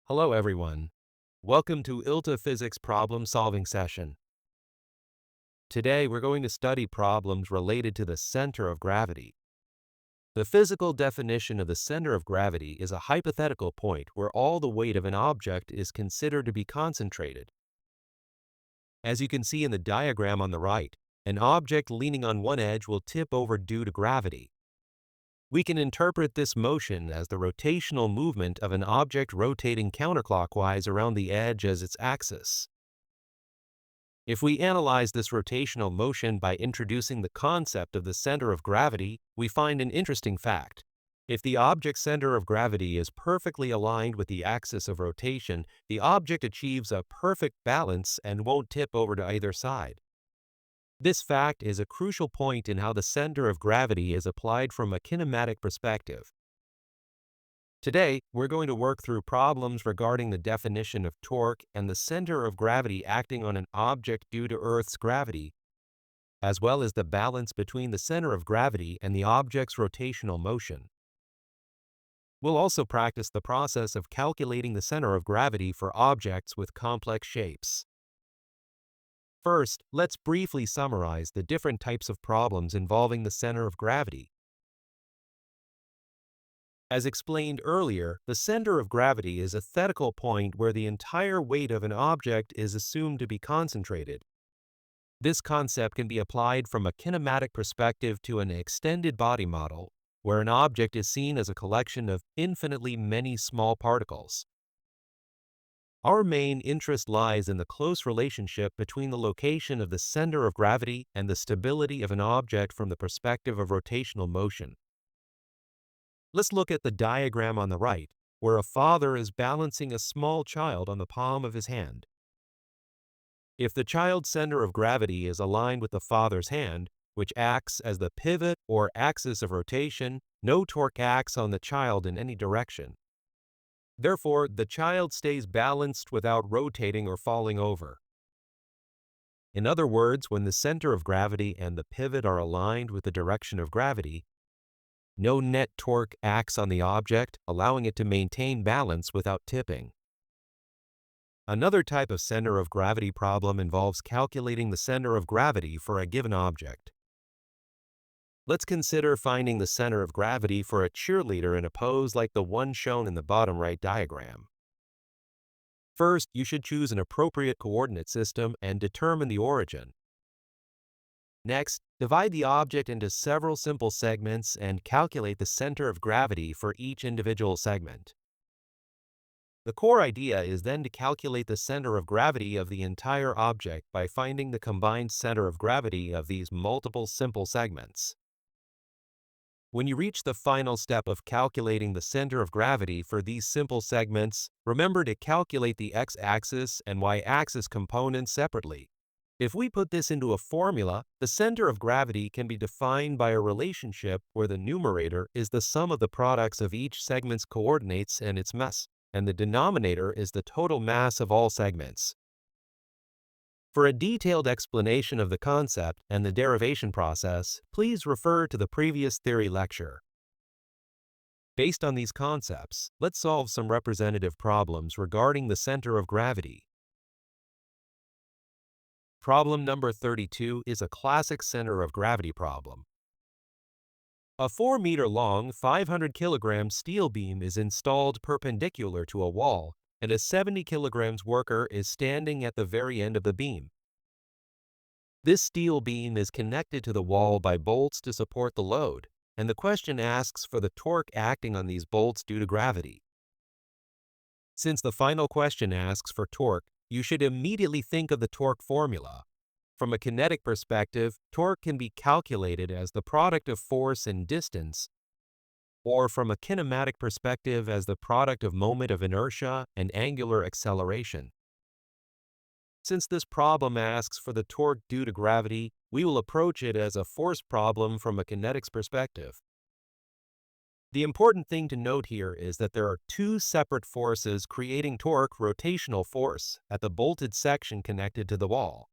Hello everyone. Welcome to ILTA Physics Problem Solving Session. Today we're going to study problems related to the center of gravity. The physical definition of the center of gravity is a hypothetical point where all the weight of an object is considered to be concentrated. As you can see in the diagram on the right, an object leaning on one edge will tip over due to gravity. We can interpret this motion as the rotational movement of an object rotating counterclockwise around the edge as its axis. If we analyze this rotational motion by introducing the concept of the center of gravity, we find an interesting fact. If the object's center of gravity is perfectly aligned with the axis of rotation, the object achieves a perfect balance and won't tip over to either side. This fact is a crucial point in how the center of gravity is applied from a kinematic perspective. Today, we're going to work through problems regarding the definition of torque and the center of gravity acting on an object due to Earth's gravity, as well as the balance between the center of gravity and the object's rotational motion. We'll also practice the process of calculating the center of gravity for objects with complex shapes. First, let's briefly summarize the different types of problems involving the center of gravity. As explained earlier, the center of gravity is a theoretical point where the entire weight of an object is assumed to be concentrated. This concept can be applied from a kinematic perspective to an extended body model, where an object is seen as a collection of infinitely many small particles. Our main interest lies in the close relationship between the location of the center of gravity and the stability of an object from the perspective of rotational motion. Let's look at the diagram on the right, where a father is balancing a small child on the palm of his hand. If the child's center of gravity is aligned with the father's hand, which acts as the pivot or axis of rotation, no torque acts on the child in any direction. Therefore, the child stays balanced without rotating or falling over. In other words, when the center of gravity and the pivot are aligned with the direction of gravity, no net torque acts on the object, allowing it to maintain balance without tipping. Another type of center of gravity problem involves calculating the center of gravity for a given object. Let's consider finding the center of gravity for a cheerleader in a pose like the one shown in the bottom right diagram. First, you should choose an appropriate coordinate system and determine the origin. Next, divide the object into several simple segments and calculate the center of gravity for each individual segment. The core idea is then to calculate the center of gravity of the entire object by finding the combined center of gravity of these multiple simple segments. When you reach the final step of calculating the center of gravity for these simple segments, remember to calculate the x-axis and y-axis components separately. If we put this into a formula, the center of gravity can be defined by a relationship where the numerator is the sum of the products of each segment's coordinates and its mass, and the denominator is the total mass of all segments. For a detailed explanation of the concept and the derivation process, please refer to the previous theory lecture. Based on these concepts, let's solve some representative problems regarding the center of gravity. Problem number 32 is a classic center of gravity problem. A 4-meter-long, 500-kilogram steel beam is installed perpendicular to a wall, and a 70-kilogram worker is standing at the very end of the beam. This steel beam is connected to the wall by bolts to support the load, and the question asks for the torque acting on these bolts due to gravity. Since the final question asks for torque, you should immediately think of the torque formula. From a kinetic perspective, torque can be calculated as the product of force and distance, or from a kinematic perspective as the product of moment of inertia and angular acceleration. Since this problem asks for the torque due to gravity, we will approach it as a force problem from a kinetics perspective. The important thing to note here is that there are two separate forces creating torque rotational force at the bolted section connected to the wall.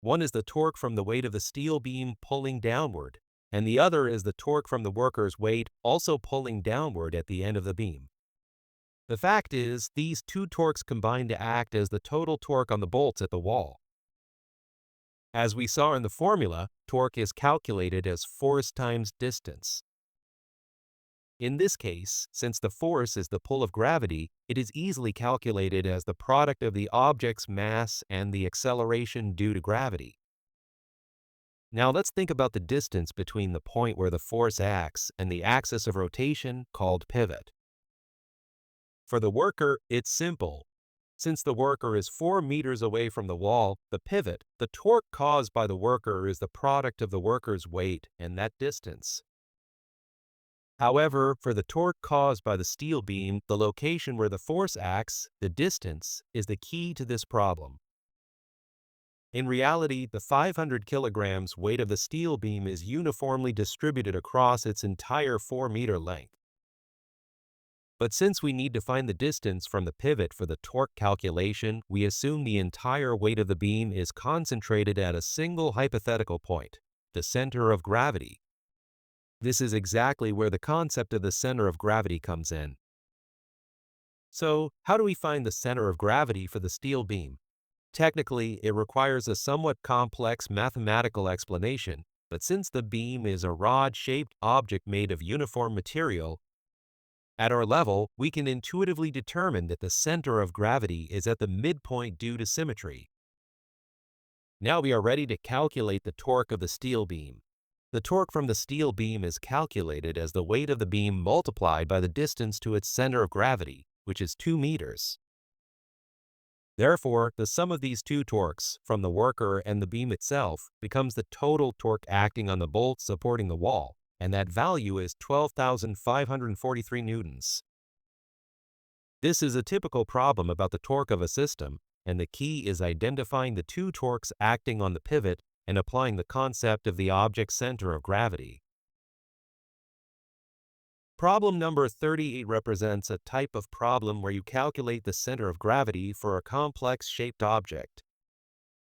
One is the torque from the weight of the steel beam pulling downward, and the other is the torque from the worker's weight also pulling downward at the end of the beam. The fact is, these two torques combine to act as the total torque on the bolts at the wall. As we saw in the formula, torque is calculated as force times distance. In this case, since the force is the pull of gravity, it is easily calculated as the product of the object's mass and the acceleration due to gravity. Now let's think about the distance between the point where the force acts and the axis of rotation called pivot. For the worker, it's simple. Since the worker is 4 meters away from the wall, the pivot, the torque caused by the worker is the product of the worker's weight and that distance. However, for the torque caused by the steel beam, the location where the force acts, the distance, is the key to this problem. In reality, the 500 kilograms weight of the steel beam is uniformly distributed across its entire 4-meter length. But since we need to find the distance from the pivot for the torque calculation, we assume the entire weight of the beam is concentrated at a single hypothetical point, the center of gravity. This is exactly where the concept of the center of gravity comes in. So, how do we find the center of gravity for the steel beam? Technically, it requires a somewhat complex mathematical explanation, but since the beam is a rod-shaped object made of uniform material, at our level, we can intuitively determine that the center of gravity is at the midpoint due to symmetry. Now we are ready to calculate the torque of the steel beam. The torque from the steel beam is calculated as the weight of the beam multiplied by the distance to its center of gravity, which is 2 meters. Therefore, the sum of these two torques, from the worker and the beam itself, becomes the total torque acting on the bolts supporting the wall, and that value is 12,543 newtons. This is a typical problem about the torque of a system, and the key is identifying the two torques acting on the pivot and applying the concept of the object's center of gravity. Problem number 38 represents a type of problem where you calculate the center of gravity for a complex-shaped object.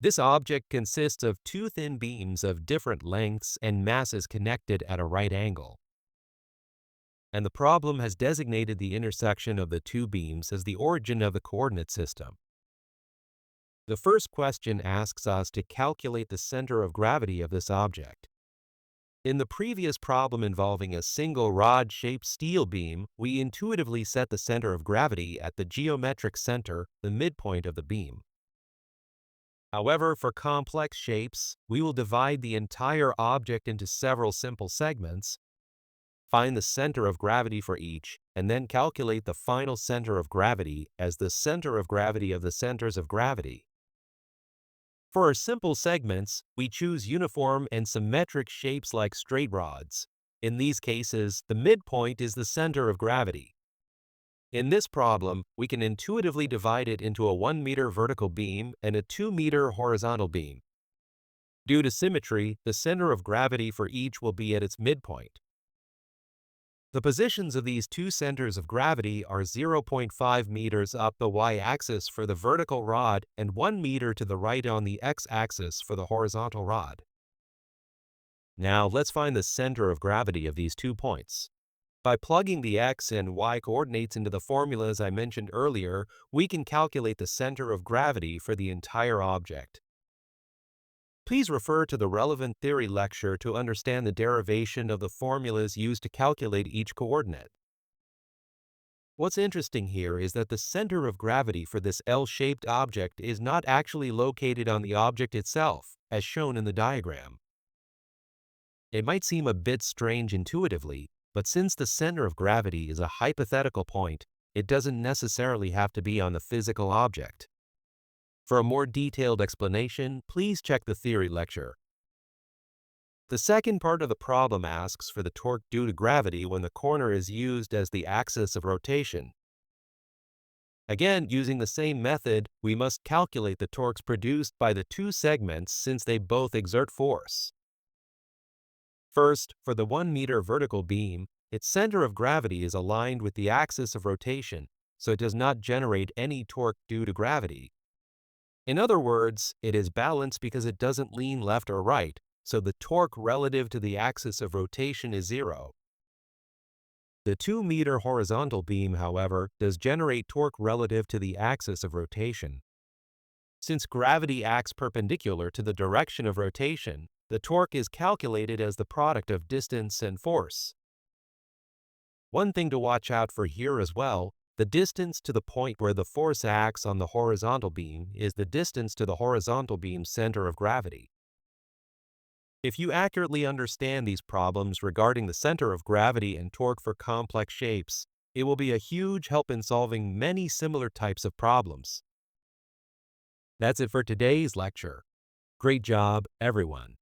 This object consists of two thin beams of different lengths and masses connected at a right angle. And the problem has designated the intersection of the two beams as the origin of the coordinate system. The first question asks us to calculate the center of gravity of this object. In the previous problem involving a single rod-shaped steel beam, we intuitively set the center of gravity at the geometric center, the midpoint of the beam. However, for complex shapes, we will divide the entire object into several simple segments, find the center of gravity for each, and then calculate the final center of gravity as the center of gravity of the centers of gravity. For our simple segments, we choose uniform and symmetric shapes like straight rods. In these cases, the midpoint is the center of gravity. In this problem, we can intuitively divide it into a 1-meter vertical beam and a 2-meter horizontal beam. Due to symmetry, the center of gravity for each will be at its midpoint. The positions of these two centers of gravity are 0.5 meters up the y-axis for the vertical rod and 1 meter to the right on the x-axis for the horizontal rod. Now let's find the center of gravity of these 2 points. By plugging the x and y coordinates into the formulas I mentioned earlier, we can calculate the center of gravity for the entire object. Please refer to the relevant theory lecture to understand the derivation of the formulas used to calculate each coordinate. What's interesting here is that the center of gravity for this L-shaped object is not actually located on the object itself, as shown in the diagram. It might seem a bit strange intuitively, but since the center of gravity is a hypothetical point, it doesn't necessarily have to be on the physical object. For a more detailed explanation, please check the theory lecture. The second part of the problem asks for the torque due to gravity when the corner is used as the axis of rotation. Again, using the same method, we must calculate the torques produced by the two segments since they both exert force. First, for the 1-meter vertical beam, its center of gravity is aligned with the axis of rotation, so it does not generate any torque due to gravity. In other words, it is balanced because it doesn't lean left or right, so the torque relative to the axis of rotation is 0. The 2-meter horizontal beam, however, does generate torque relative to the axis of rotation. Since gravity acts perpendicular to the direction of rotation, the torque is calculated as the product of distance and force. One thing to watch out for here as well, the distance to the point where the force acts on the horizontal beam is the distance to the horizontal beam's center of gravity. If you accurately understand these problems regarding the center of gravity and torque for complex shapes, it will be a huge help in solving many similar types of problems. That's it for today's lecture. Great job, everyone.